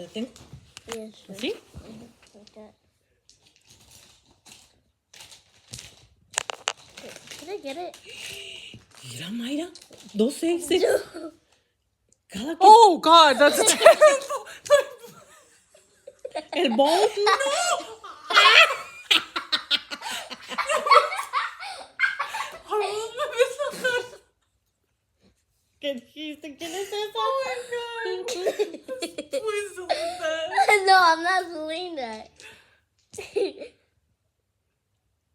detengo. Yes, sure. ¿Así? Like that. Can I get it? Mira, Mayra. 2 exes. Cada que... Oh, God, that's terrible. El bowl. ¿Qué dijiste? ¿Quién es esa? Oh, my God. Please delete that. No, I'm not deleting that.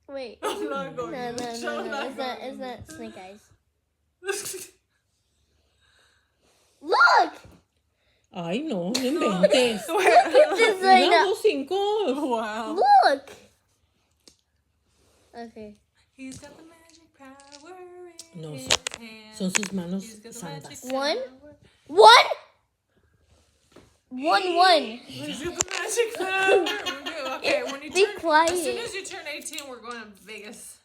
Wait. I'm not going No. to. It's not Snake Eyes. Look! Ay, no, no inventes. Look at this right Mira, now. 2 5. Wow. Look! Okay. He's got the magic power in No, his hand. son sus manos He's got the santas. magic One? power. One! 1-1. He's got the magic power. Okay, when you Be turn, quiet. as soon as you turn 18, we're going to Vegas.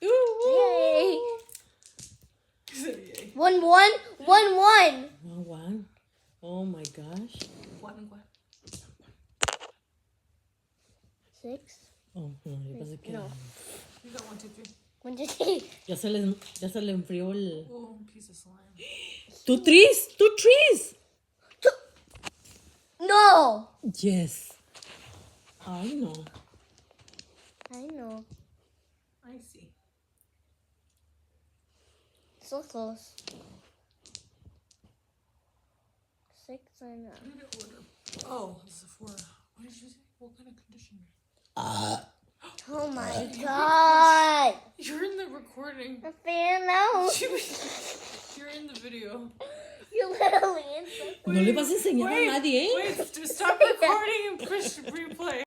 Yay! He said yay. 1-1. 1-1. 1. Oh my gosh. One. 6. Oh, no, yo pensé que... No. You got 1, 2, 3. 1, 2, 3. Ya se le enfrió el... Oh, piece of slime. 2 trees. 2 trees. No! Yes. Ay, no. I know. I see. So close. 6 and What did I order? Oh, this is for... What did you say? What kind of conditioner? oh my god! You're in the recording. A fan out. You're in the video. You're literally in. No le vas a enseñar a nadie, ¿eh? Wait, stop recording and push replay.